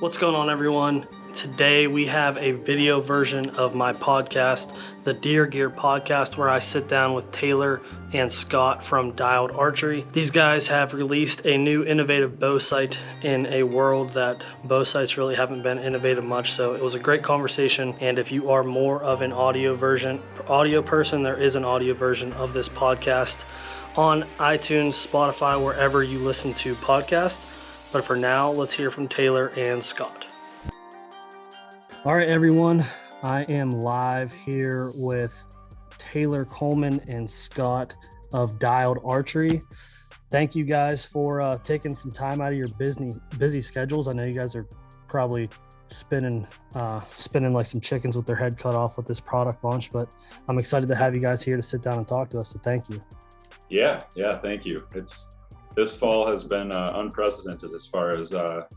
What's going on, everyone? Today we have a video version of my podcast, the Deer Gear Podcast, where I sit down with Taylor and Scott from Dialed Archery. These guys have released a new innovative bow sight in a world that bow sights really haven't been innovative much, so it was a great conversation. And if you are more of an audio person, there is an audio version of this podcast on iTunes, Spotify, wherever you listen to podcasts. But for now, let's hear from Taylor and Scott. All right, everyone. I am live here with Taylor Kollman and Scott of Dialed Archery. Thank you guys for taking some time out of your busy schedules. I know you guys are probably spinning like some chickens with their head cut off with this product launch, but I'm excited to have you guys here to sit down and talk to us. So thank you. Yeah, thank you. This fall has been unprecedented as far as the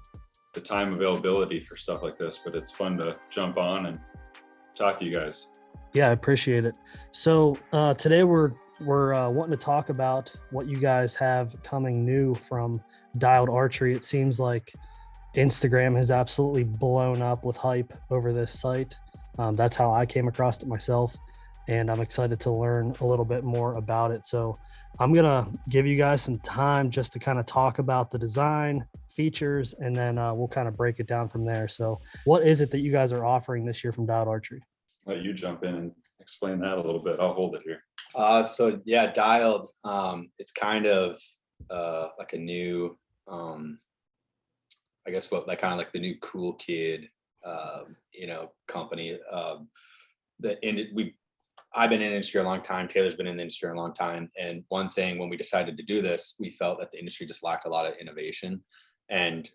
time availability for stuff like this, but it's fun to jump on and talk to you guys. Yeah, I appreciate it. So today we're wanting to talk about what you guys have coming new from Dialed Archery. It seems like Instagram has absolutely blown up with hype over this site. That's how I came across it myself, and I'm excited to learn a little bit more about it. So I'm going to give you guys some time just to kind of talk about the design, features, and then we'll kind of break it down from there. So what is it that you guys are offering this year from Dialed Archery? Let you jump in and explain that a little bit. I'll hold it here. So yeah, Dialed, it's kind of like a new, I guess like the new cool kid, company. I've been in the industry a long time. Taylor's been in the industry a long time. And one thing, when we decided to do this, we felt that the industry just lacked a lot of innovation. And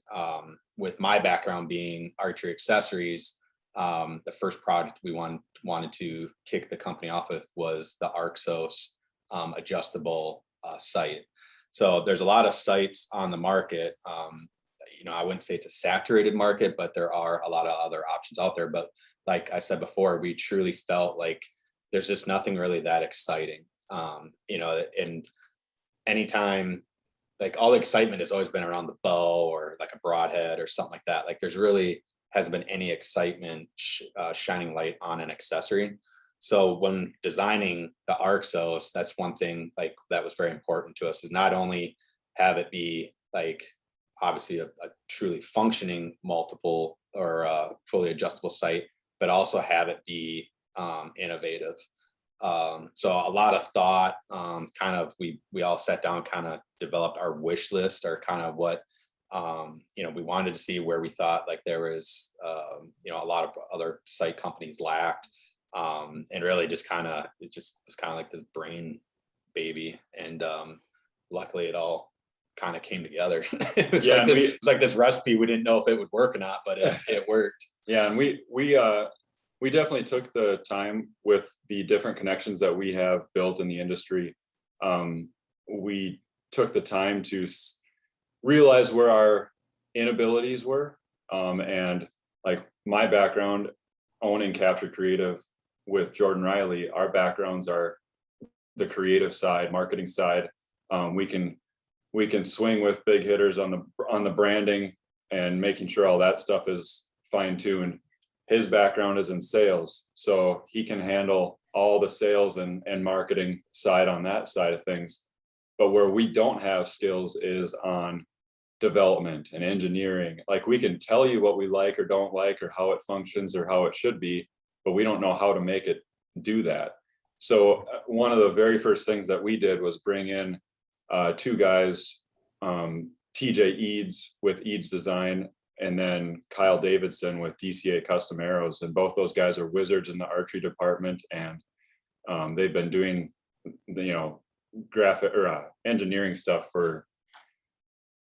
with my background being archery accessories, the first product we wanted to kick the company off with was the ARXOS adjustable sight. So there's a lot of sights on the market. I wouldn't say it's a saturated market, but there are a lot of other options out there. But like I said before, we truly felt like there's just nothing really that exciting. And anytime, like, all the excitement has always been around the bow or like a broadhead or something like that. Like, there's really hasn't been any excitement shining light on an accessory. So when designing the ARXOS, that's one thing like that was very important to us, is not only have it be like obviously a truly functioning multiple or fully adjustable sight, but also have it be innovative. So a lot of thought, we all sat down, kind of developed our wish list, or kind of what we wanted to see where we thought like there was a lot of other site companies lacked, and really just it just was kind of like this brain baby, and luckily it all kind of came together. It was like this recipe. We didn't know if it would work or not, but it worked. Yeah, and we definitely took the time with the different connections that we have built in the industry. We took the time to realize where our inabilities were. And like my background, owning Capture Creative with Jordan Riley, our backgrounds are the creative side, marketing side. We can swing with big hitters on the branding and making sure all that stuff is fine-tuned. His background is in sales, so he can handle all the sales and marketing side on that side of things. But where we don't have skills is on development and engineering. Like, we can tell you what we like or don't like, or how it functions or how it should be, but we don't know how to make it do that. So one of the very first things that we did was bring in two guys, TJ Eads with Eads Design, and then Kyle Davidson with DCA Custom Arrows. And both those guys are wizards in the archery department, and they've been doing graphic or engineering stuff for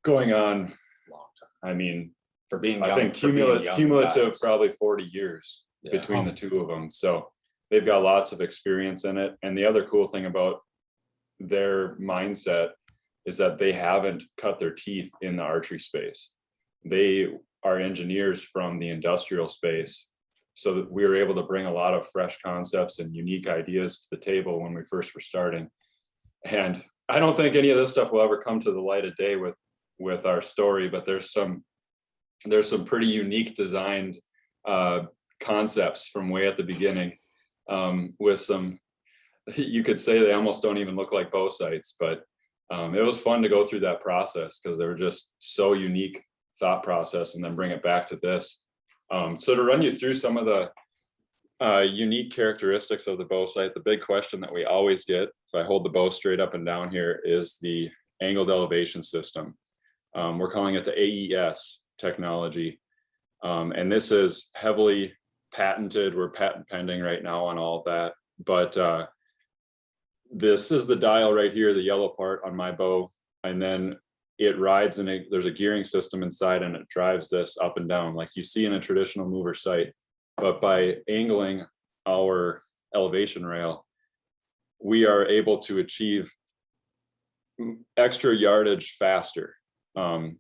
going on Long time. I mean, For being I young, think for being young cumulative guys. probably 40 years between the two of them. So they've got lots of experience in it. And the other cool thing about their mindset is that they haven't cut their teeth in the archery space. They are engineers from the industrial space, so that we were able to bring a lot of fresh concepts and unique ideas to the table when we first were starting. And I don't think any of this stuff will ever come to the light of day with our story, but there's some there's some pretty unique designed concepts from way at the beginning, with some, you could say they almost don't even look like bow sights, but it was fun to go through that process because they were just so unique thought process, and then bring it back to this. So to run you through some of the unique characteristics of the bow sight, the big question that we always get, if I hold the bow straight up and down here, is the angled elevation system. We're calling it the AES technology. And this is heavily patented. We're patent pending right now on all of that. But this is the dial right here, the yellow part on my bow. And then it rides, and there's a gearing system inside, and it drives this up and down like you see in a traditional mover sight. But by angling our elevation rail, we are able to achieve extra yardage faster. The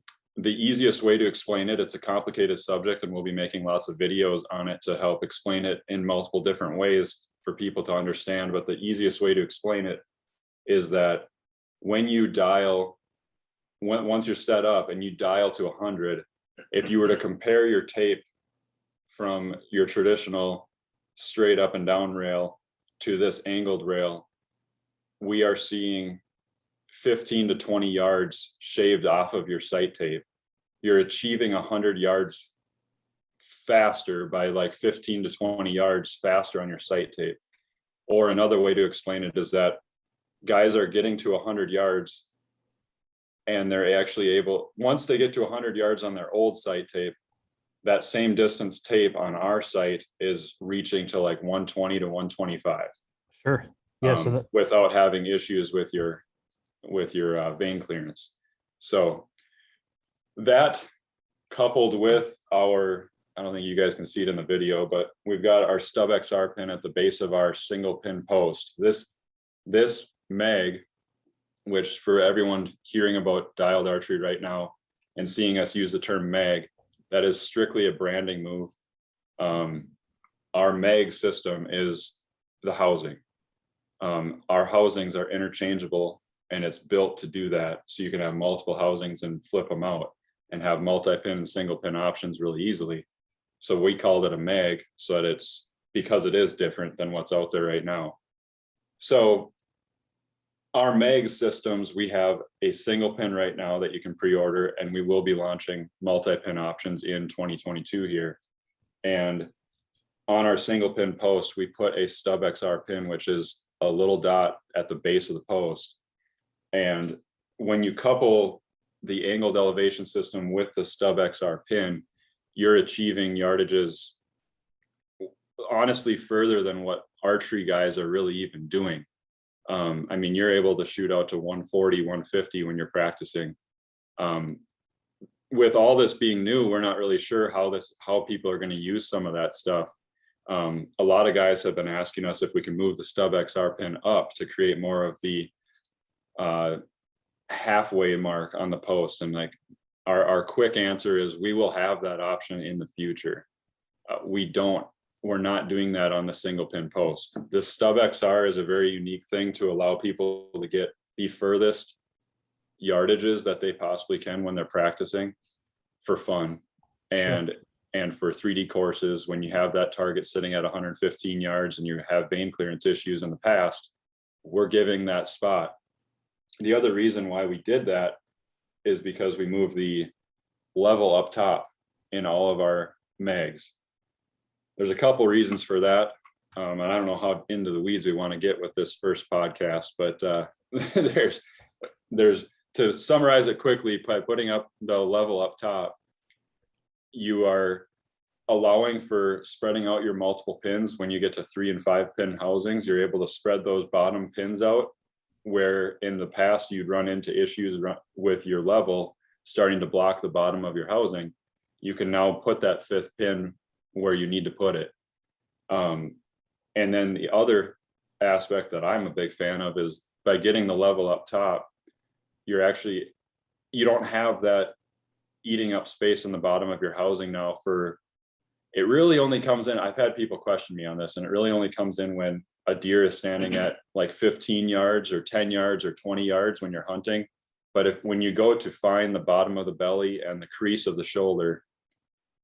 easiest way to explain it, it's a complicated subject, and we'll be making lots of videos on it to help explain it in multiple different ways for people to understand. But the easiest way to explain it is that when you dial, once you're set up and you dial to 100, if you were to compare your tape from your traditional straight up and down rail to this angled rail, we are seeing 15 to 20 yards shaved off of your sight tape. You're achieving 100 yards faster by like 15 to 20 yards faster on your sight tape. Or another way to explain it is that guys are getting to 100 yards, and they're actually able, once they get to 100 yards on their old sight tape, that same distance tape on our sight is reaching to like 120 to 125. Sure. Yeah. So that, without having issues with your vein clearance. So that, coupled with our, I don't think you guys can see it in the video, but we've got our stub XR pin at the base of our single pin post. This mag, which for everyone hearing about dialed archery right now and seeing us use the term mag, that is strictly a branding move. Our mag system is the housing. Our housings are interchangeable, and it's built to do that. So you can have multiple housings and flip them out and have multi-pin and single pin options really easily. So we called it a mag, so that it's, because it is different than what's out there right now. So our mag systems, we have a single pin right now that you can pre-order, and we will be launching multi-pin options in 2022 here. And on our single pin post, we put a stub XR pin, which is a little dot at the base of the post. And when you couple the angled elevation system with the stub XR pin, you're achieving yardages honestly further than what archery guys are really even doing. I mean, you're able to shoot out to 140, 150 when you're practicing. With all this being new, we're not really sure how people are going to use some of that stuff. A lot of guys have been asking us if we can move the stub XR pin up to create more of the halfway mark on the post. And like our quick answer is we will have that option in the future. We're not doing that on the single pin post. The stub XR is a very unique thing to allow people to get the furthest yardages that they possibly can when they're practicing for fun. And for 3D courses, when you have that target sitting at 115 yards and you have vein clearance issues in the past, we're giving that spot. The other reason why we did that is because we moved the level up top in all of our mags. There's a couple reasons for that. And I don't know how into the weeds we want to get with this first podcast, but there's to summarize it quickly, by putting up the level up top, you are allowing for spreading out your multiple pins. When you get to 3 and 5 pin housings, you're able to spread those bottom pins out, where in the past you'd run into issues with your level starting to block the bottom of your housing. You can now put that 5th pin where you need to put it. And then the other aspect that I'm a big fan of is by getting the level up top, you don't have that eating up space in the bottom of your housing now. It really only comes in, I've had people question me on this, and it really only comes in when a deer is standing at like 15 yards or 10 yards or 20 yards when you're hunting. But when you go to find the bottom of the belly and the crease of the shoulder,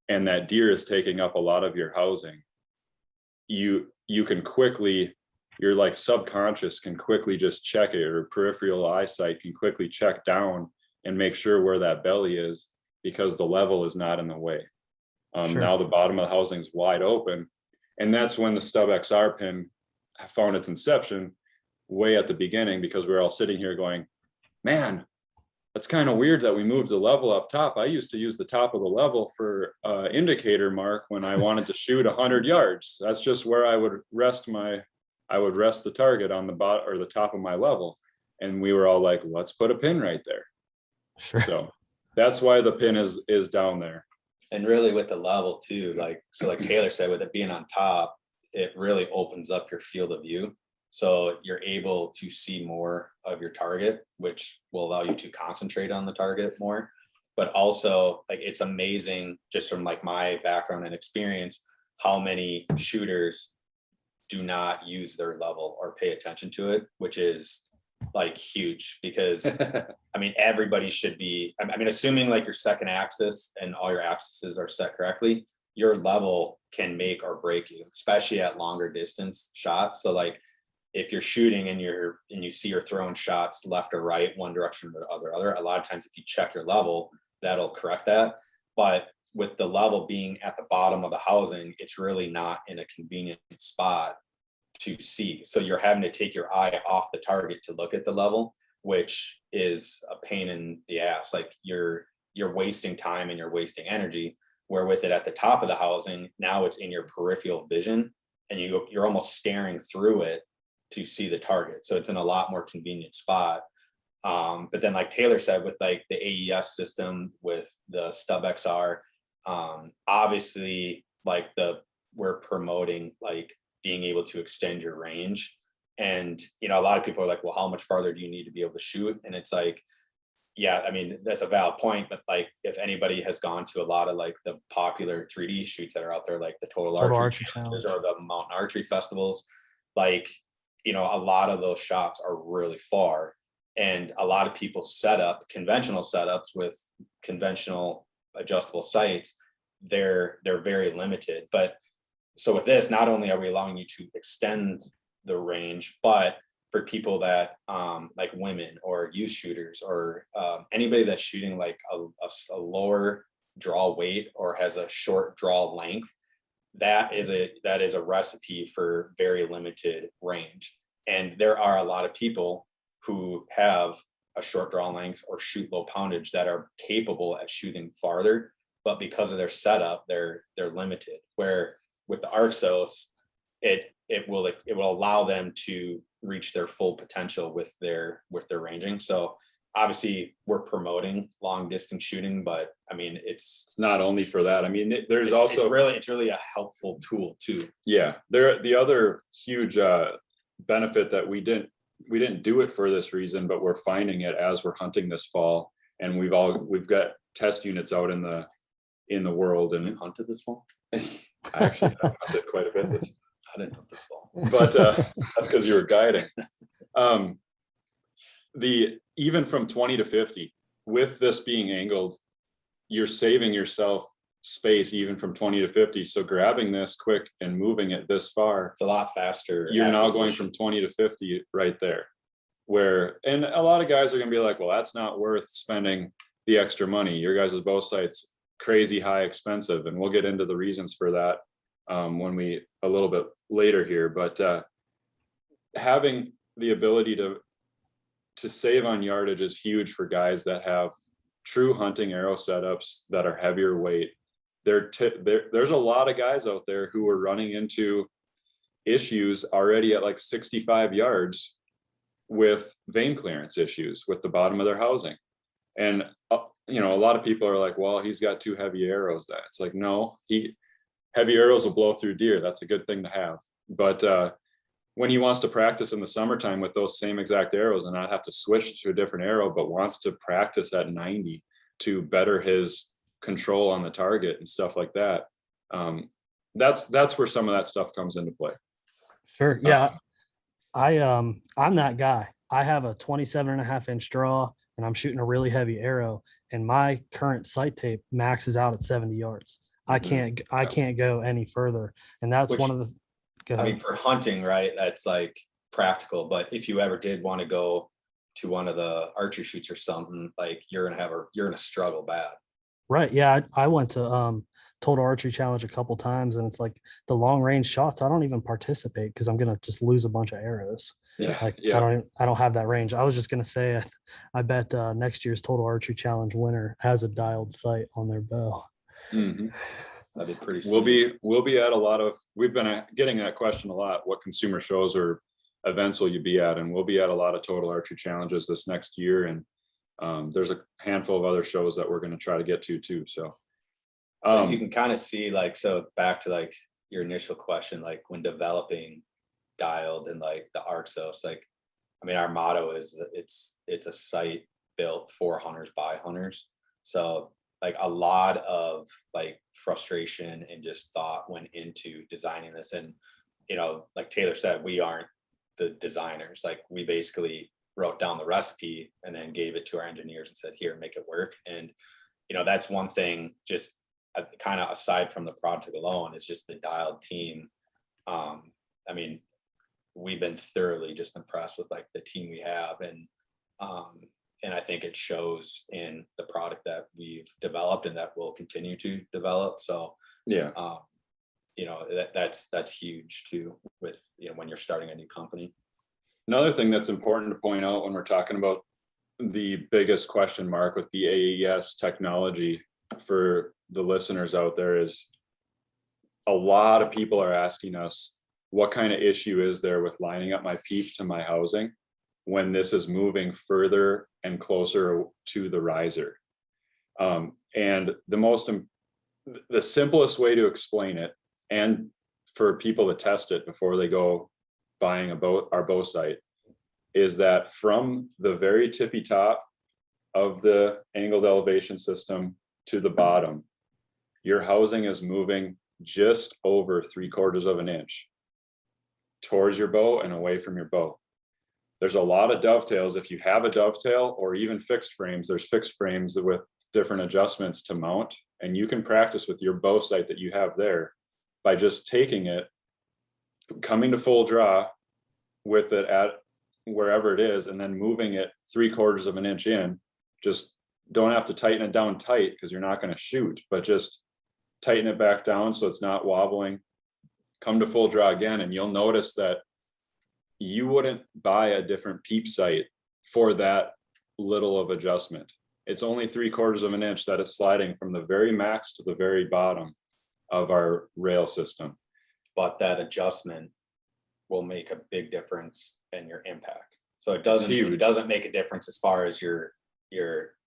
and that deer is taking up a lot of your housing, you can quickly, your like subconscious can quickly just check it, or peripheral eyesight can quickly check down and make sure where that belly is, because the level is not in the way. Sure. Now the bottom of the housing is wide open, and that's when the stub XR pin found its inception, way at the beginning, because we were all sitting here going, man, that's kind of weird that we moved the level up top. I used to use the top of the level for indicator mark when I wanted to shoot 100 yards. That's just where I would rest the target on the bottom or the top of my level. And we were all like, let's put a pin right there. Sure. So that's why the pin is down there. And really with the level too, like Taylor said, with it being on top, it really opens up your field of view. So you're able to see more of your target, which will allow you to concentrate on the target more. But also, like, it's amazing just from like my background and experience, how many shooters do not use their level or pay attention to it, which is like huge, because I mean, everybody should be, I mean, assuming like your second axis and all your axes are set correctly, your level can make or break you, especially at longer distance shots. So like, if you're shooting and you see you're throwing shots left or right, one direction or the other, a lot of times if you check your level, that'll correct that. But with the level being at the bottom of the housing, it's really not in a convenient spot to see. So you're having to take your eye off the target to look at the level, which is a pain in the ass. Like you're wasting time and you're wasting energy. Where with it at the top of the housing, now it's in your peripheral vision, and you're almost staring through it to see the target. So it's in a lot more convenient spot. But then like Taylor said, with like the AES system, with the Stub XR, obviously like we're promoting like being able to extend your range. And, you know, a lot of people are like, well, how much farther do you need to be able to shoot? And it's like, yeah, I mean, that's a valid point, but like, if anybody has gone to a lot of like the popular 3D shoots that are out there, like the Total Archery Challenges or the Mountain Archery Festivals, like, you know, a lot of those shots are really far, and a lot of people set up conventional setups with conventional adjustable sights. They're very limited. But so with this, not only are we allowing you to extend the range, but for people that like women or youth shooters or anybody that's shooting like a lower draw weight or has a short draw length, that is a recipe for very limited range. And there are a lot of people who have a short draw length or shoot low poundage that are capable at shooting farther, but because of their setup, they're limited. Where with the ARXOS, it will allow them to reach their full potential with their ranging. So obviously we're promoting long distance shooting, but I mean, it's not only for that. I mean, there's also it's really a helpful tool too. Yeah, the other huge benefit that we didn't do it for this reason, but we're finding it as we're hunting this fall, and we've got test units out in the world. And you hunted this fall? I actually have hunted quite a bit this. I didn't hunt this fall, but that's because you were guiding. Even from 20 to 50, with this being angled, you're saving yourself space even from 20 to 50. So grabbing this quick and moving it this far, it's a lot faster. You're now going from 20 to 50 right there. And a lot of guys are going to be like, well, that's not worth spending the extra money. Your guys' bow sight's crazy high expensive, and we'll get into the reasons for that when we a little bit later here. But having the ability to save on yardage is huge for guys that have true hunting arrow setups that are heavier weight. There's a lot of guys out there who are running into issues already at like 65 yards with vein clearance issues with the bottom of their housing. And you know, a lot of people are like, well, he's got too heavy arrows. That it's like, no, heavy arrows will blow through deer. That's a good thing to have. But when he wants to practice in the summertime with those same exact arrows and not have to switch to a different arrow, but wants to practice at 90 to better his control on the target and stuff like that, that's where some of that stuff comes into play. Sure. Yeah. I'm that guy. I have a 27.5-inch draw, and I'm shooting a really heavy arrow, and my current sight tape maxes out at 70 yards. I Mhm. can't go any further. And that's Which, one of the, go I ahead. mean, for hunting, right, that's like practical, but if you ever did want to go to one of the archery shoots or something, like you're gonna struggle bad. Right. Yeah. I went to Total Archery Challenge a couple times, and it's like the long range shots. I don't even participate because I'm gonna just lose a bunch of arrows. Yeah. Like Yeah. I don't have that range. I was just gonna say I bet next year's Total Archery Challenge winner has a dialed sight on their bow. Mhm. That'd be pretty We'll sweet. be at a lot of, we've been getting that question a lot. What consumer shows or events will you be at? And we'll be at a lot of total archery challenges this next year. And there's a handful of other shows that we're going to try to get to too. So But you can kind of see, like, so back to like your initial question, like when developing Dialed and like the ARXOS, like, I mean, our motto is that it's a site built for hunters by hunters. So like a lot of like frustration and just thought went into designing this. And, you know, like Taylor said, we aren't the designers. Like we basically wrote down the recipe and then gave it to our engineers and said, here, make it work. And, you know, that's one thing, just kind of aside from the project alone, is just the Dialed team. I mean, we've been thoroughly just impressed with like the team we have, and I think it shows in the product that we've developed and that we'll continue to develop. So yeah, you know, that's huge too, with, you know, when you're starting a new company. another thing that's important to point out when we're talking about the biggest question mark with the AES technology for the listeners out there is a lot of people are asking us, what kind of issue is there with lining up my peep to my housing when this is moving further and closer to the riser? And the simplest way to explain it, and for people to test it before they go buying our bow sight, is that from the very tippy top of the angled elevation system to the bottom, your housing is moving just over 3/4 of an inch towards your bow and away from your bow. There's a lot of dovetails. If you have a dovetail or even fixed frames, there's fixed frames with different adjustments to mount, and you can practice with your bow sight that you have there by just taking it, coming to full draw with it at wherever it is, and then moving it 3/4 of an inch in. Just don't have to tighten it down tight because you're not going to shoot, but just tighten it back down so it's not wobbling. Come to full draw again, and you'll notice that you wouldn't buy a different peep sight for that little of adjustment. It's only 3/4 of an inch that is sliding from the very max to the very bottom of our rail system. But that adjustment will make a big difference in your impact. So it huge. doesn't make a difference as far as your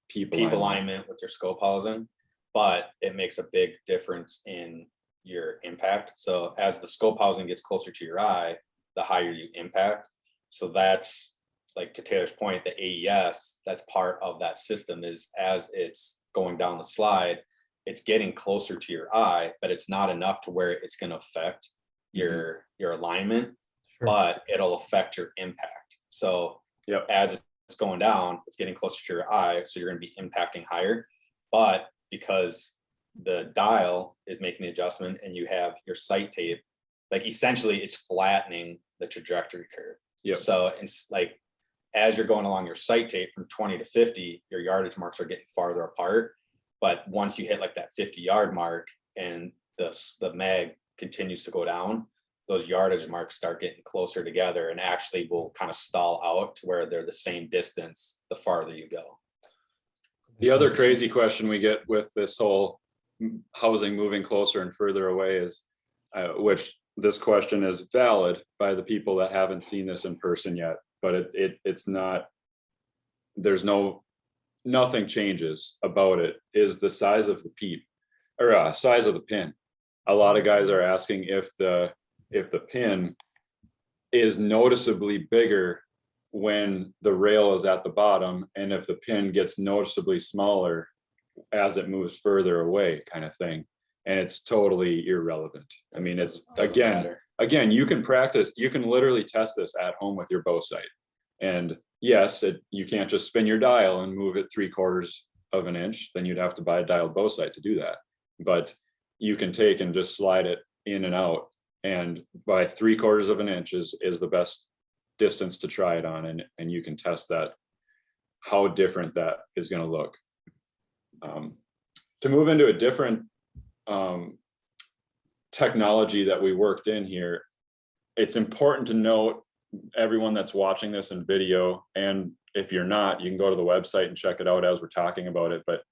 Peep peep alignment. alignment with your scope housing, but it makes a big difference in your impact. So as the scope housing gets closer to your eye, the higher you impact. So that's, like, to Taylor's point, the AES, that's part of that system, is as it's going down the slide, it's getting closer to your eye, but it's not enough to where it's going to affect your alignment, Sure. but it'll affect your impact. So Yep. as it's going down, it's getting closer to your eye, so you're going to be impacting higher. But because the dial is making the adjustment and you have your sight tape, like, essentially it's flattening the trajectory curve. Yep. So it's like, as you're going along your sight tape from 20 to 50, your yardage marks are getting farther apart. But once you hit like that 50-yard mark and the mag continues to go down, those yardage marks start getting closer together and actually will kind of stall out to where they're the same distance the farther you go. The other crazy question we get with this whole housing moving closer and further away is, which this question is valid by the people that haven't seen this in person yet, but it's not, there's nothing changes about it, is the size of the peep, or size of the pin. A lot of guys are asking if the pin is noticeably bigger when the rail is at the bottom, and if the pin gets noticeably smaller as it moves further away, kind of thing. And it's totally irrelevant. I mean, it's again, you can practice, you can literally test this at home with your bow sight. And yes, you can't just spin your dial and move it 3/4 of an inch. Then you'd have to buy a dialed bow sight to do that. But you can take and just slide it in and out. And by 3/4 of an inch is the best distance to try it on. And you can test that, how different that is going to look. To move into a different technology that we worked in here, it's important to note, everyone that's watching this in video, and if you're not, you can go to the website and check it out as we're talking about it. But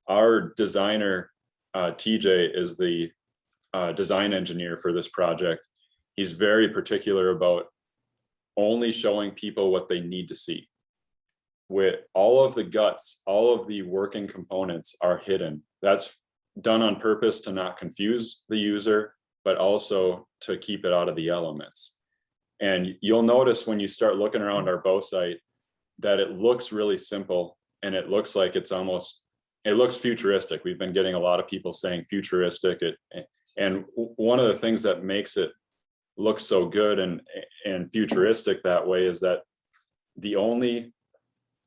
our designer, TJ, is the design engineer for this project. He's very particular about only showing people what they need to see. With all of the guts, all of the working components are hidden. That's done on purpose to not confuse the user, but also to keep it out of the elements. And you'll notice when you start looking around our bow sight that it looks really simple, and it looks like it looks futuristic. We've been getting a lot of people saying futuristic. And one of the things that makes it look so good and futuristic that way is that the only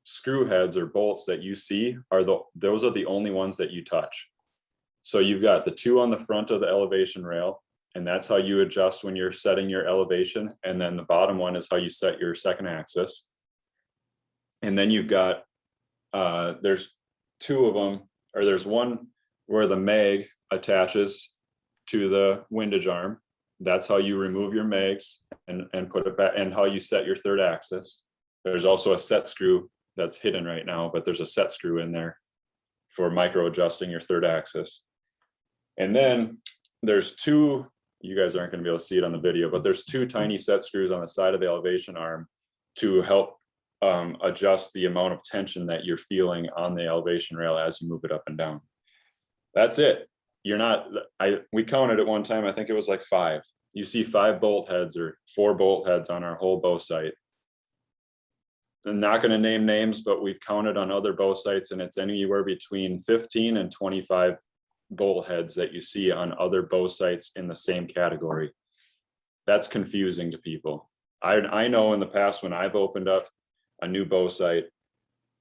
screw heads or bolts that you see those are the only ones that you touch. So you've got the two on the front of the elevation rail, and that's how you adjust when you're setting your elevation. And then the bottom one is how you set your second axis. And then you've got, there's two of them, or there's one where the mag attaches to the windage arm. That's how you remove your mags and put it back, and how you set your third axis. There's also a set screw that's hidden right now, but there's a set screw in there for micro adjusting your third axis. And then there's two, you guys aren't going to be able to see it on the video, but there's two tiny set screws on the side of the elevation arm to help adjust the amount of tension that you're feeling on the elevation rail as you move it up and down. That's it. You're not, we counted at one time, I think it was like 5. You see 5 bolt heads or 4 bolt heads on our whole bow sight. I'm not going to name names, but we've counted on other bow sights, and it's anywhere between 15 and 25 bolt heads that you see on other bow sights in the same category. That's confusing to people. I know in the past when I've opened up a new bow sight,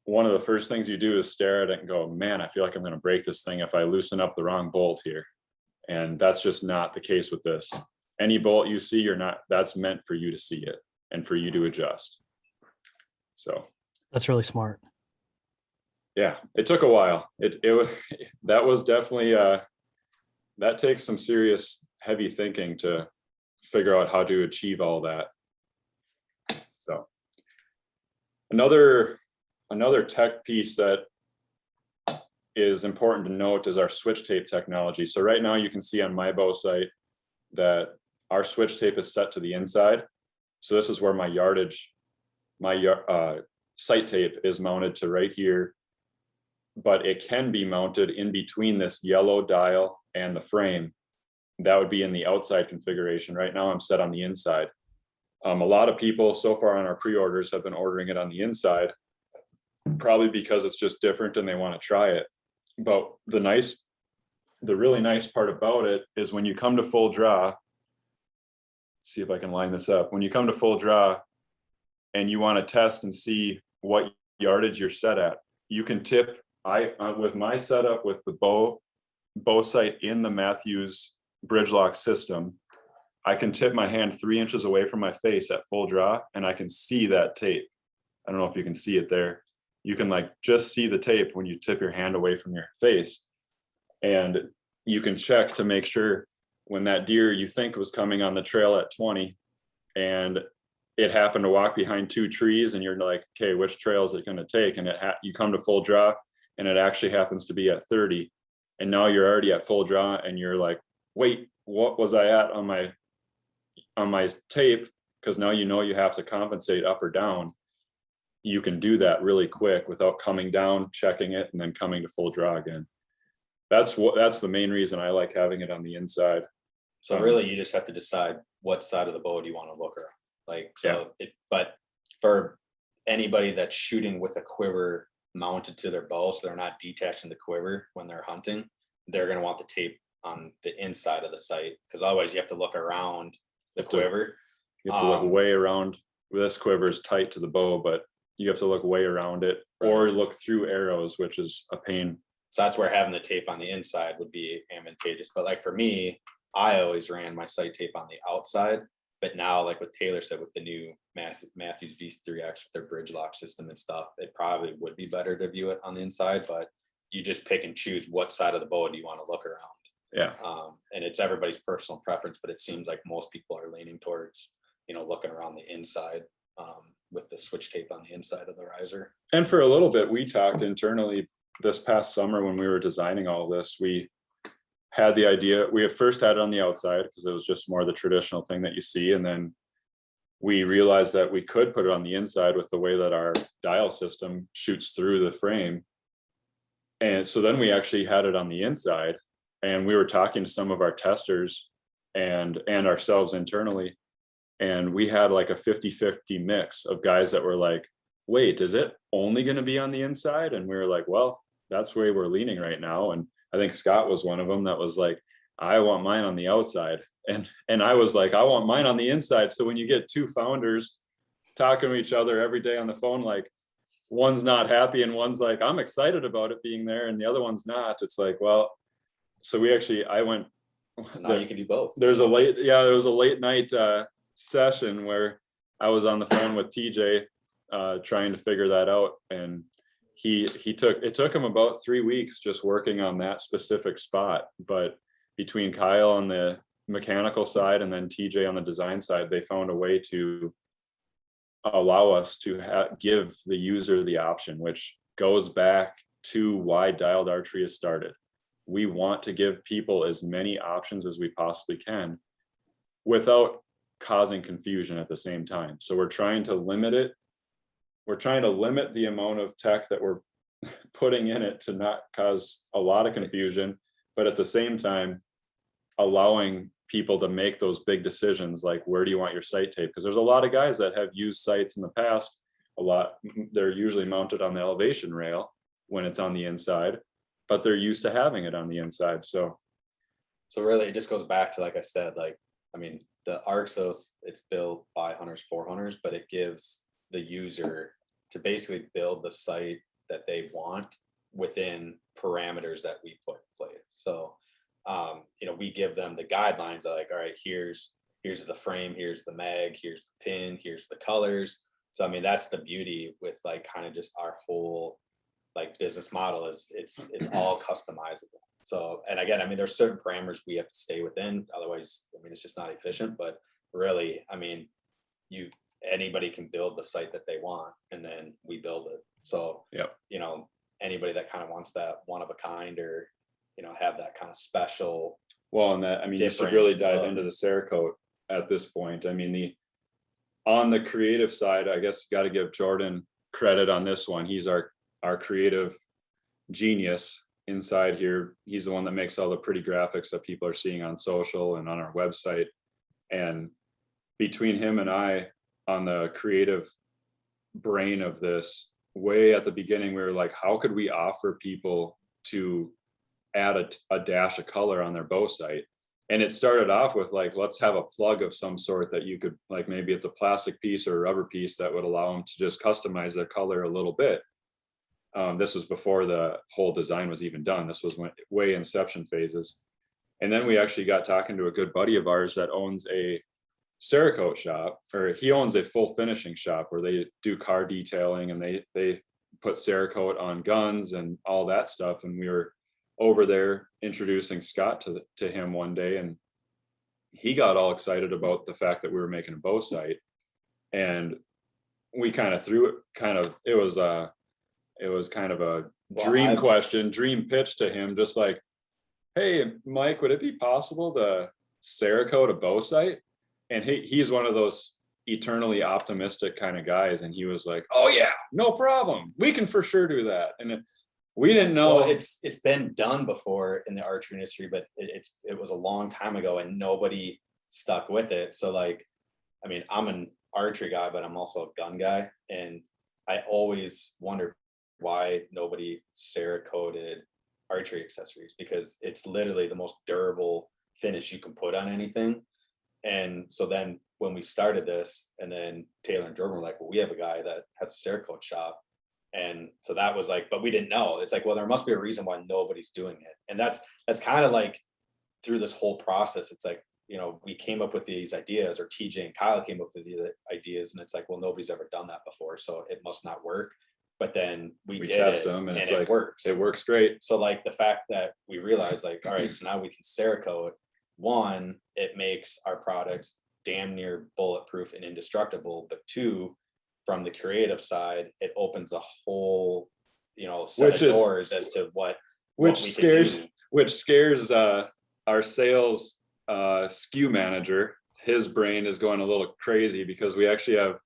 one of the first things you do is stare at it and go, man, I feel like I'm going to break this thing if I loosen up the wrong bolt here. And that's just not the case with this. Any bolt you see, that's meant for you to see it and for you to adjust. So that's really smart. Yeah, it took a while. That was definitely that takes some serious heavy thinking to figure out how to achieve all that. So another tech piece that is important to note is our switch tape technology. So right now you can see on my bow sight that our switch tape is set to the inside. So this is where my sight tape is mounted to right here, but it can be mounted in between this yellow dial and the frame. That would be in the outside configuration. Right now I'm set on the inside. A lot of people so far on our pre-orders have been ordering it on the inside, probably because it's just different and they want to try it. But the really nice part about it is when you come to full draw, see if I can line this up. When you come to full draw and you want to test and see what yardage you're set at, you can tip. With my setup with the bow sight in the Matthews bridge lock system, I can tip my hand 3 inches away from my face at full draw, and I can see that tape. I don't know if you can see it there. You can just see the tape when you tip your hand away from your face, and you can check to make sure when that deer you think was coming on the trail at 20 and it happened to walk behind 2 trees, and you're like, okay, which trail is it going to take? And you come to full draw and it actually happens to be at 30, and now you're already at full draw and you're like, wait, what was I at on my tape? Because now you have to compensate up or down. You can do that really quick without coming down, checking it, and then coming to full draw again. That's the main reason I like having it on the inside. So really you just have to decide what side of the bow do you want to look around. But for anybody that's shooting with a quiver mounted to their bow, so they're not detaching the quiver when they're hunting, they're going to want the tape on the inside of the sight, because otherwise you have to look around the quiver. You have to look way around. This quiver is tight to the bow, but you have to look way around it, or look through arrows, which is a pain So that's where having the tape on the inside would be advantageous. But like for me, I always ran my sight tape on the outside. But now, like what Taylor said, with the new Matthews V3X with their bridge lock system and stuff, it probably would be better to view it on the inside. But you just pick and choose what side of the bow do you want to look around. Yeah. And it's everybody's personal preference, but it seems like most people are leaning towards, looking around the inside with the switch tape on the inside of the riser. And for a little bit, we talked internally this past summer when we were designing all this. We had the idea, we at first had it on the outside because it was just more the traditional thing that you see. And then we realized that we could put it on the inside with the way that our dial system shoots through the frame. And so then we actually had it on the inside, and we were talking to some of our testers and ourselves internally. And we had like a 50-50 mix of guys that were like, wait, is it only going to be on the inside? And we were like, well, that's where we're leaning right now. And I think Scott was one of them that was like, I want mine on the outside. And I was like, I want mine on the inside. So when you get two founders talking to each other every day on the phone, like one's not happy and one's like, I'm excited about it being there, and the other one's not. It's like, well, so I went. So now you can do both. There was a late night session where I was on the phone with TJ trying to figure that out. And it took him about 3 weeks just working on that specific spot. But between Kyle on the mechanical side and then TJ on the design side, they found a way to allow us to give the user the option, which goes back to why Dialed Archery has started. We want to give people as many options as we possibly can without causing confusion at the same time. So we're trying to limit it. We're trying to limit the amount of tech that we're putting in it to not cause a lot of confusion, but at the same time, allowing people to make those big decisions, like where do you want your sight tape? Because there's a lot of guys that have used sights in the past. They're usually mounted on the elevation rail when it's on the inside, but they're used to having it on the inside. So really it just goes back to, like I said, the ARXOS, it's built by hunters for hunters, but it gives the user to basically build the sight that they want within parameters that we put in place. So we give them the guidelines of like, all right, here's the frame, here's the mag, here's the pin, here's the colors. So that's the beauty with like kind of just our whole like business model is it's all customizable. So, and again, there's certain parameters we have to stay within, otherwise it's just not efficient. But really, anybody can build the site that they want, and then we build it. So yep. Anybody that kind of wants that one of a kind, or have that kind of special. Well, and that, you should really dive into the cerakote at this point. On the creative side, I guess you got to give Jordan credit on this one. He's our creative genius inside here. He's the one that makes all the pretty graphics that people are seeing on social and on our website. And between him and I on the creative brain of this, way at the beginning, we were like, how could we offer people to add a dash of color on their bow sight? And it started off with like, let's have a plug of some sort that you could, like, maybe it's a plastic piece or a rubber piece that would allow them to just customize their color a little bit. This was before the whole design was even done. This was way inception phases. And then we actually got talking to a good buddy of ours that owns a cerakote shop, or he owns a full finishing shop where they do car detailing, and they put cerakote on guns and all that stuff. And we were over there introducing Scott to him one day, and he got all excited about the fact that we were making a bow sight. And we kind of threw it, it was kind of a dream pitch to him, just like, hey, Mike, would it be possible to cerakote a bow sight? And he's one of those eternally optimistic kind of guys. And he was like, oh yeah, no problem. We can for sure do that. And we didn't know. Well, it's been done before in the archery industry, but it was a long time ago and nobody stuck with it. So like, I'm an archery guy, but I'm also a gun guy. And I always wondered why nobody cerakoted archery accessories, because it's literally the most durable finish you can put on anything. And so then when we started this, and then Taylor and Jordan were like, well, we have a guy that has a cerakote shop. And so that was like, but we didn't know. It's like, well, there must be a reason why nobody's doing it. And that's kind of like through this whole process, it's like, you know, we came up with these ideas, or TJ and Kyle came up with the ideas, and it's like, well, nobody's ever done that before, so it must not work. But then we did test it, them, and it's it like, works. It works great. So like the fact that we realized, like, all right, so now we can cerakote. One, it makes our products damn near bulletproof and indestructible. But two, from the creative side, it opens a whole, you know, set of doors as to what we scares our sales SKU manager. His brain is going a little crazy because we actually have,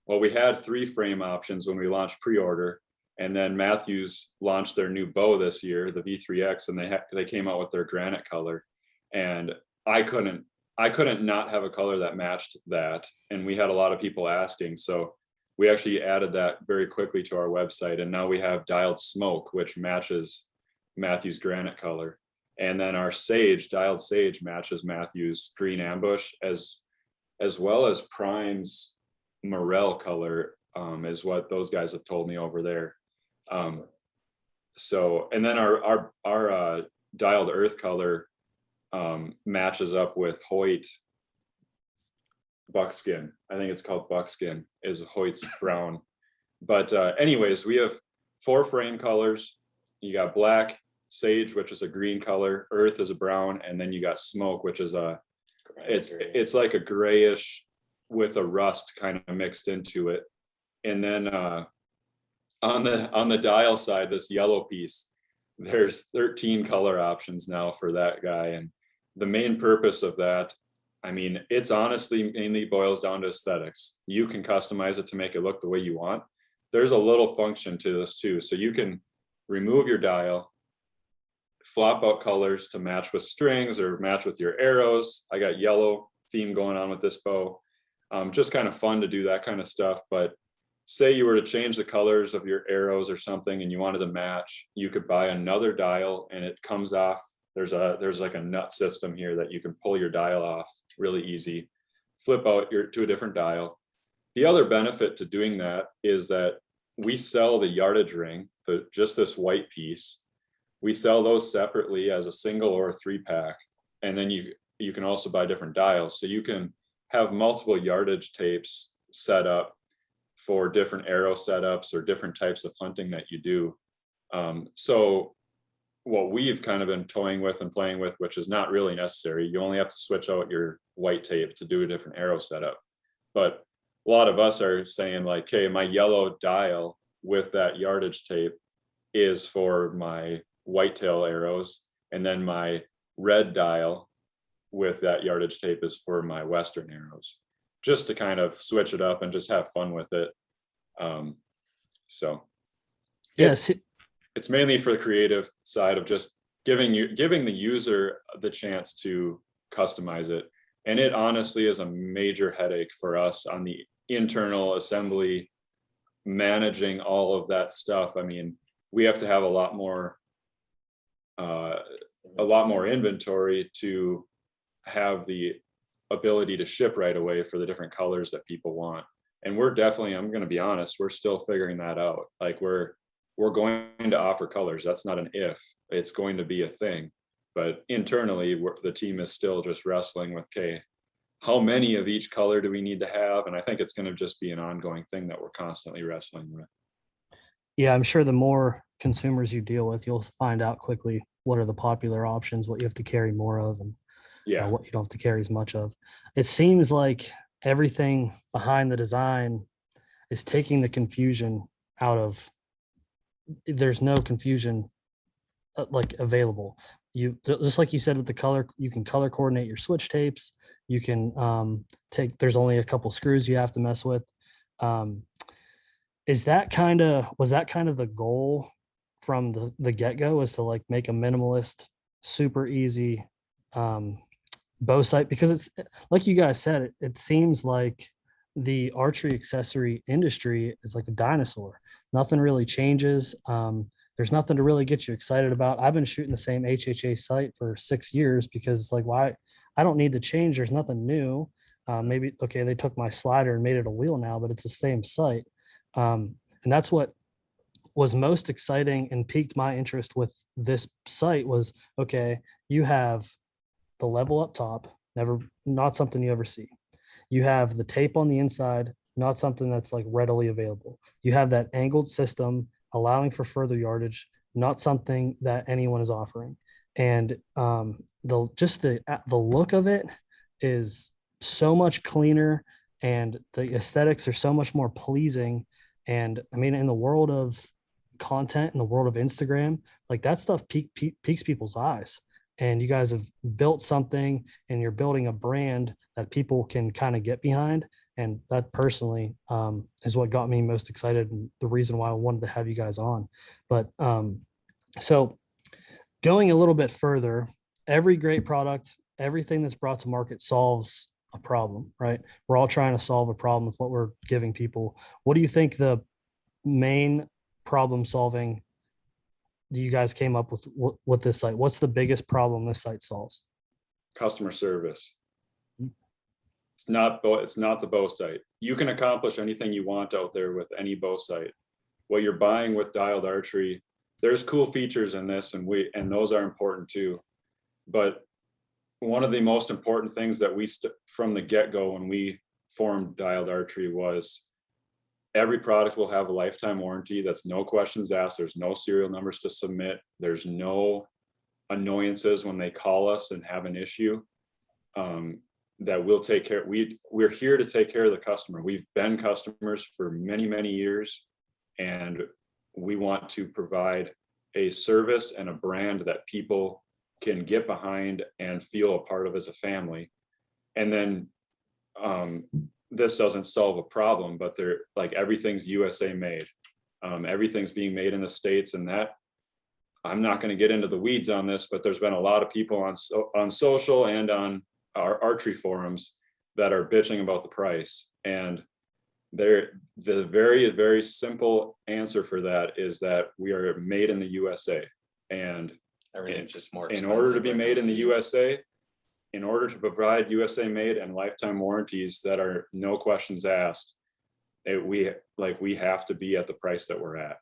well, we had 3 frame options when we launched pre-order, and then Matthews launched their new bow this year, the V3X, and they came out with their granite color, and I couldn't not have a color that matched that, and we had a lot of people asking, so we actually added that very quickly to our website, and now we have Dialed Smoke, which matches Matthews granite color, and then our Dialed Sage matches Matthews green ambush, as well as Prime's morel color, is what those guys have told me over there. So, and then our Dialed Earth color matches up with Hoyt Buckskin. I think it's called Buckskin, is Hoyt's brown. But anyways, we have 4 frame colors. You got black, sage, which is a green color, earth is a brown, and then you got smoke, which is it's like a grayish with a rust kind of mixed into it. And then on the dial side, this yellow piece, there's 13 color options now for that guy. And the main purpose of that, I mean, it's honestly mainly boils down to aesthetics. You can customize it to make it look the way you want. There's a little function to this too. So you can remove your dial, flop out colors to match with strings or match with your arrows. I got yellow theme going on with this bow. Just kind of fun to do that kind of stuff. But say you were to change the colors of your arrows or something and you wanted to match, you could buy another dial and it comes off. There's like a nut system here that you can pull your dial off really easy, flip out to a different dial. The other benefit to doing that is that we sell the yardage ring, just this white piece. We sell those separately as a single or a 3-pack. And then you can also buy different dials. So you can have multiple yardage tapes set up for different arrow setups or different types of hunting that you do. So what we've kind of been toying with and playing with, which is not really necessary, you only have to switch out your white tape to do a different arrow setup. But a lot of us are saying like, hey, my yellow dial with that yardage tape is for my whitetail arrows, and then my red dial with that yardage tape is for my western arrows, just to kind of switch it up and just have fun with it. So yes, it's mainly for the creative side of just giving the user the chance to customize it. And it honestly is a major headache for us on the internal assembly, managing all of that stuff. I mean, we have to have a lot more inventory to have the ability to ship right away for the different colors that people want. And we're definitely, I'm going to be honest, we're still figuring that out. Like we're going to offer colors. That's not an if, it's going to be a thing. But internally, the team is still just wrestling with, okay, how many of each color do we need to have? And I think it's going to just be an ongoing thing that we're constantly wrestling with. Yeah, I'm sure the more consumers you deal with, you'll find out quickly what are the popular options, what you have to carry more of, and what you don't have to carry as much of. It seems like everything behind the design is taking the confusion out of. There's no confusion like available. You just like you said with the color, you can color coordinate your switch tapes. You can there's only a couple screws you have to mess with. Was that kind of the goal from the get-go, is to like make a minimalist, super easy bow sight? Because it's like you guys said, it seems like the archery accessory industry is like a dinosaur. Nothing really changes. There's nothing to really get you excited about. I've been shooting the same HHA sight for 6 years because it's like, why? I don't need to change. There's nothing new. Maybe, okay, they took my slider and made it a wheel now, but it's the same sight. And that's what was most exciting and piqued my interest with this sight was, okay, you have the level up top, not something you ever see. You have the tape on the inside, not something that's like readily available. You have that angled system allowing for further yardage, not something that anyone is offering. And the look of it is so much cleaner, and the aesthetics are so much more pleasing. And I mean, in the world of content, in the world of Instagram, like that stuff piques people's eyes. And you guys have built something, and you're building a brand that people can kind of get behind. And that personally is what got me most excited, and the reason why I wanted to have you guys on. But so going a little bit further, every great product, everything that's brought to market solves a problem, right? We're all trying to solve a problem with what we're giving people. What do you think the main problem solving you guys came up with this site? What's the biggest problem this site solves? Customer service. It's not the bow sight. You can accomplish anything you want out there with any bow sight. What you're buying with Dialed Archery, there's cool features in this, and those are important too. But one of the most important things that from the get-go when we formed Dialed Archery was every product will have a lifetime warranty. That's no questions asked. There's no serial numbers to submit. There's no annoyances when they call us and have an issue. That we'll take care. We're here to take care of the customer. We've been customers for many, many years, and we want to provide a service and a brand that people can get behind and feel a part of as a family. And then this doesn't solve a problem, but they're like, everything's USA made. Everything's being made in the States, and that I'm not going to get into the weeds on this, but there's been a lot of people on social and on our archery forums that are bitching about the price. And the very, very simple answer for that is that we are made in the USA, and everything's just more in order to be made in the USA, in order to provide USA made and lifetime warranties that are no questions asked, we have to be at the price that we're at.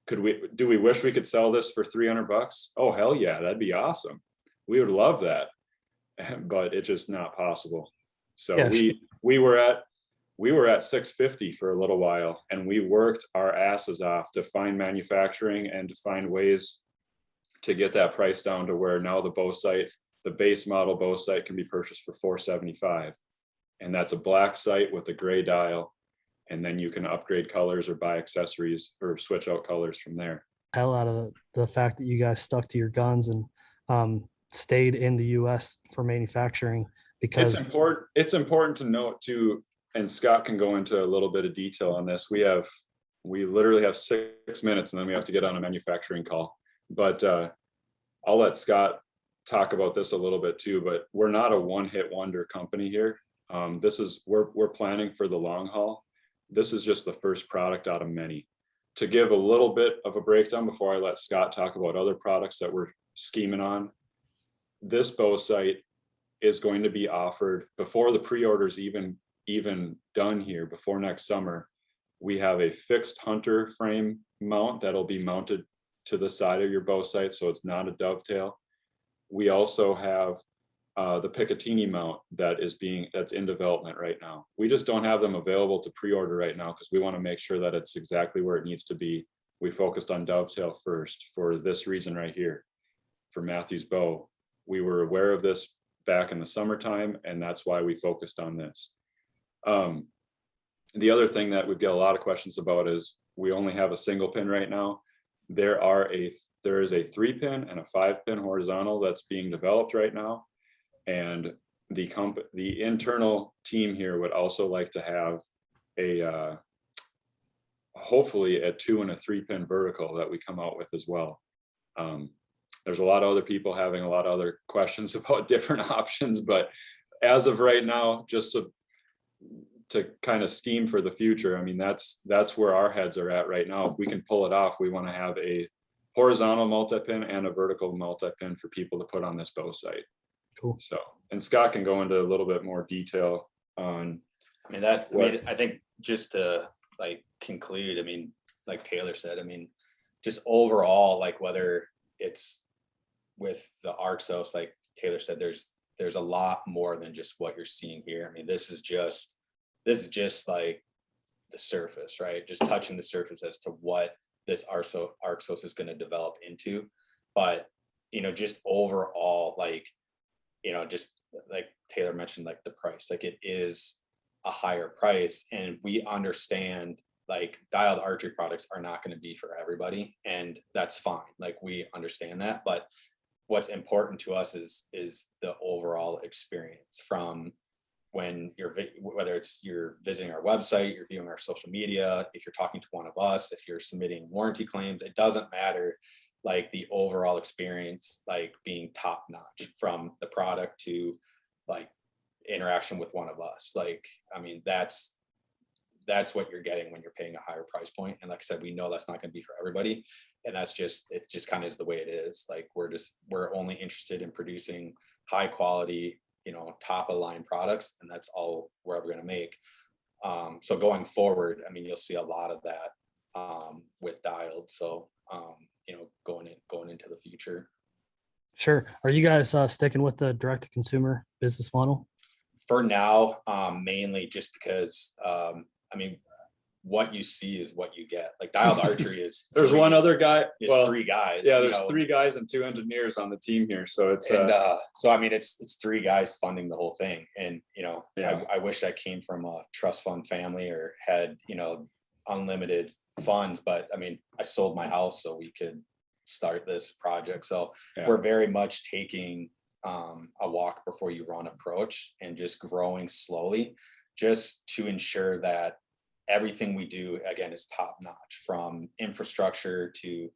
Do we wish we could sell this for $300? Oh, hell yeah, that'd be awesome. We would love that, but it's just not possible. So yeah, we were at $650 for a little while, and we worked our asses off to find manufacturing and to find ways to get that price down to where now the bow sight, the base model bow sight, can be purchased for $475. And that's a black sight with a gray dial. And then you can upgrade colors or buy accessories or switch out colors from there. Hell out of the fact that you guys stuck to your guns and stayed in the US for manufacturing, because it's important to note too, and Scott can go into a little bit of detail on this. We literally have 6 minutes, and then we have to get on a manufacturing call. But I'll let Scott talk about this a little bit too, but we're not a one-hit wonder company here. We're planning for the long haul. This is just the first product out of many. To give a little bit of a breakdown before I let Scott talk about other products that we're scheming on, this bow sight is going to be offered before the pre-orders even done here, before next summer. We have a fixed hunter frame mount that'll be mounted to the side of your bow sight, so it's not a dovetail. We also have the Picatinny mount that's in development right now. We just don't have them available to pre-order right now because we want to make sure that it's exactly where it needs to be. We focused on dovetail first for this reason right here. For Matthew's bow, we were aware of this back in the summertime, and that's why we focused on this. The other thing that we get a lot of questions about is we only have a single pin right now. There is a 3-pin and a 5-pin horizontal that's being developed right now. And the internal team here would also like to have hopefully a 2 and a 3-pin vertical that we come out with as well. There's a lot of other people having a lot of other questions about different options, but as of right now, just to kind of scheme for the future, I mean, that's where our heads are at right now. If we can pull it off, we want to have a horizontal multi-pin and a vertical multi-pin for people to put on this bow sight. Cool. So, and Scott can go into a little bit more detail on. I mean, I think just to like conclude, I mean, like Taylor said, I mean, just overall, like whether it's with the ARXOS, like Taylor said, there's a lot more than just what you're seeing here. I mean, this is just like the surface, right? Just touching the surface as to what this ARXOS is going to develop into. But, just overall, like, just like Taylor mentioned, like the price, like it is a higher price, and we understand like dialed archery products are not going to be for everybody, and that's fine. Like we understand that, but what's important to us is the overall experience from when whether it's you're visiting our website, you're viewing our social media, if you're talking to one of us, if you're submitting warranty claims, it doesn't matter. Like the overall experience, like being top notch from the product to like interaction with one of us. Like, I mean, that's what you're getting when you're paying a higher price point. And like I said, we know that's not going to be for everybody. And it's just kind of is the way it is. Like we're only interested in producing high quality, top of the line products, and that's all we're ever going to make. So going forward, I mean, you'll see a lot of that with Dialed. So, going into the future. Sure. Are you guys sticking with the direct to consumer business model? For now, mainly just because, I mean, what you see is what you get. Like Dialed Archery is there's one other guy. Well, 3 guys. Yeah, there's 3 guys and 2 engineers on the team here. So it's so I mean, it's 3 guys funding the whole thing. And Yeah. I wish I came from a trust fund family or had unlimited funds, but I mean, I sold my house so we could start this project. So Yeah. we're very much taking a walk before you run approach and just growing slowly, just to ensure that everything we do again is top notch, from infrastructure to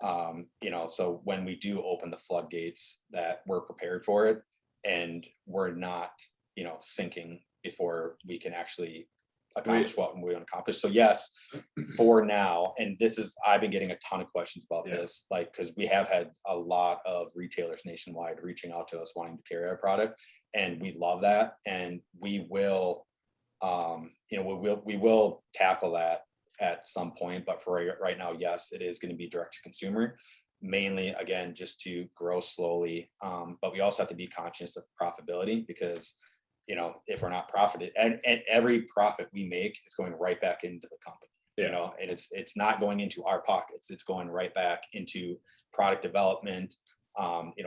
so when we do open the floodgates, that we're prepared for it and we're not sinking before we can actually accomplish what we want to accomplish. So yes, for now, and I've been getting a ton of questions about this, like, because we have had a lot of retailers nationwide reaching out to us wanting to carry our product, and we love that, and we will we will tackle that at some point. But for right now, yes, it is going to be direct to consumer, mainly again just to grow slowly, but we also have to be conscious of profitability, because if we're not profited, and every profit we make is going right back into the company, and it's not going into our pockets, it's going right back into product development,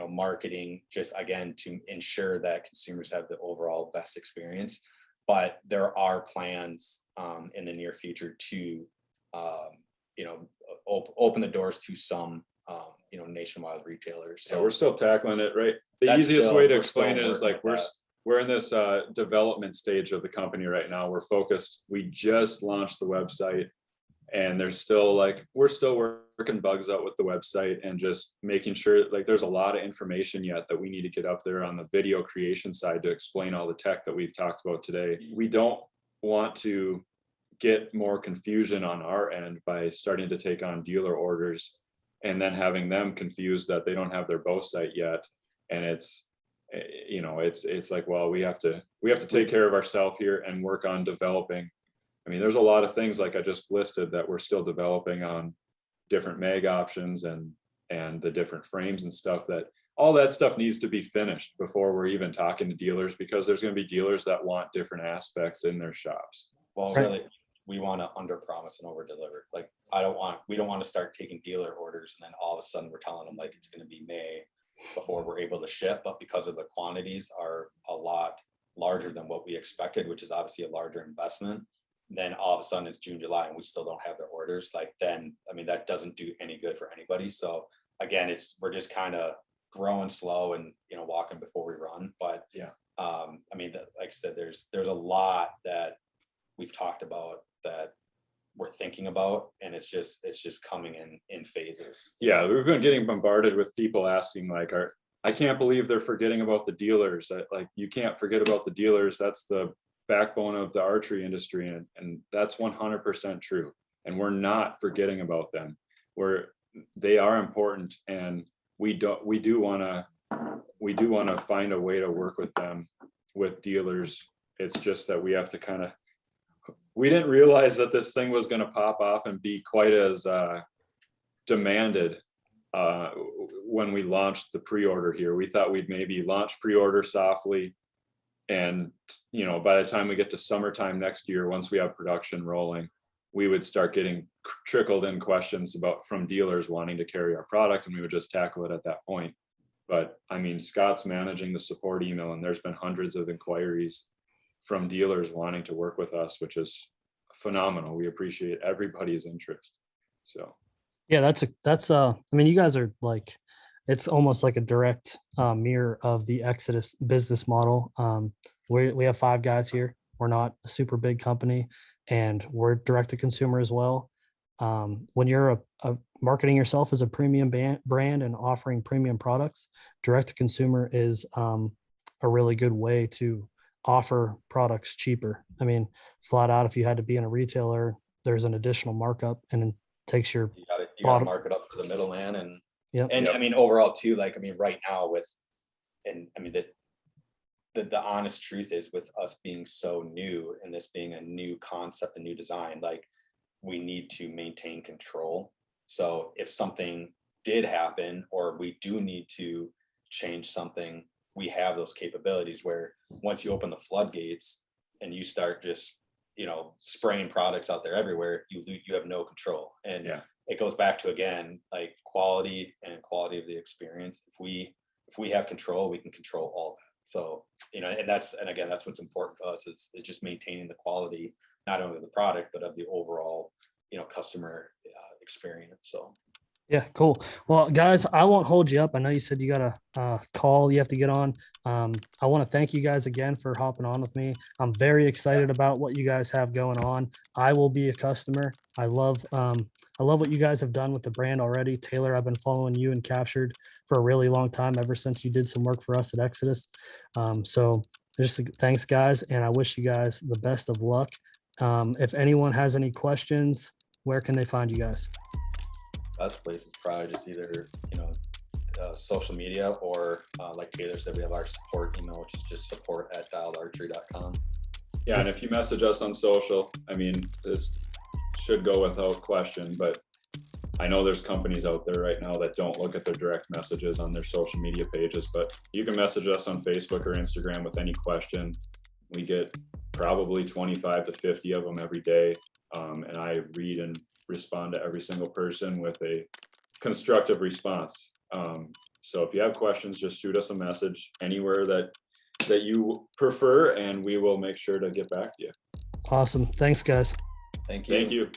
marketing, just again to ensure that consumers have the overall best experience. But there are plans in the near future to open the doors to some nationwide retailers. So we're still tackling it, right? The easiest way to explain it is like we're in this development stage of the company right now. We're focused. We just launched the website, and there's still we're still working bugs out with the website and just making sure, like, there's a lot of information yet that we need to get up there on the video creation side to explain all the tech that we've talked about today. We don't want to get more confusion on our end by starting to take on dealer orders and then having them confused that they don't have their bow sight yet. And it's like, well, we have to take care of ourselves here and work on developing. I mean, there's a lot of things like I just listed that we're still developing on different mag options and the different frames and stuff. That all that stuff needs to be finished before we're even talking to dealers, because there's going to be dealers that want different aspects in their shops. Well, really, we want to under promise and over deliver. Like, we don't want to start taking dealer orders and then all of a sudden we're telling them like it's going to be May before we're able to ship. But because of the quantities are a lot larger than what we expected, which is obviously a larger investment, then all of a sudden it's June, July, and we still don't have their orders. Like, then, I mean, that doesn't do any good for anybody. So again, we're just kind of growing slow and, walking before we run. But I mean, like I said, there's a lot that we've talked about that we're thinking about, and it's just coming in phases. Yeah, we've been getting bombarded with people asking like, I can't believe they're forgetting about the dealers. Like, you can't forget about the dealers. That's the backbone of the archery industry, and that's 100% true. And we're not forgetting about them. They are important, and we do want to find a way to work with them, with dealers. It's just that we have to we didn't realize that this thing was going to pop off and be quite as demanded when we launched the pre-order here. We thought we'd maybe launch pre-order softly, and by the time we get to summertime next year, once we have production rolling, we would start getting trickled in questions from dealers wanting to carry our product, and we would just tackle it at that point. But I mean, Scott's managing the support email, and there's been hundreds of inquiries from dealers wanting to work with us, which is phenomenal. We appreciate everybody's interest. So Yeah, I mean, you guys are like, it's almost like a direct mirror of the Exodus business model. We have 5 guys here. We're not a super big company, and we're direct to consumer as well. When you're a marketing yourself as a premium brand and offering premium products, direct to consumer is a really good way to offer products cheaper. I mean, flat out, if you had to be in a retailer, there's an additional markup, and it takes your you got to mark it up for the middleman. And I mean, overall too, like, I mean, right now the honest truth is, with us being so new and this being a new concept, a new design, like, we need to maintain control. So if something did happen, or we do need to change something, we have those capabilities where once you open the floodgates and you start just, spraying products out there everywhere, you have no control. And it goes back to, again, like, quality of the experience. If we have control, we can control all that. So, and again, that's what's important to us is just maintaining the quality, not only of the product, but of the overall, customer experience. So. Yeah, cool. Well, guys, I won't hold you up. I know you said you got a call you have to get on. I want to thank you guys again for hopping on with me. I'm very excited about what you guys have going on. I will be a customer. I love what you guys have done with the brand already. Taylor, I've been following you and Captured for a really long time, ever since you did some work for us at Exodus. So just thanks, guys, and I wish you guys the best of luck. If anyone has any questions, where can they find you guys? Best place is probably just either social media, or like Taylor said, we have our support email, which is just support@dialedarchery.com. Yeah, and if you message us on social, I mean, this should go without question, but I know there's companies out there right now that don't look at their direct messages on their social media pages, but you can message us on Facebook or Instagram with any question. We get probably 25 to 50 of them every day, and I read and respond to every single person with a constructive response. So if you have questions, just shoot us a message anywhere that you prefer, and we will make sure to get back to you. Awesome. Thanks, guys. Thank you. Thank you.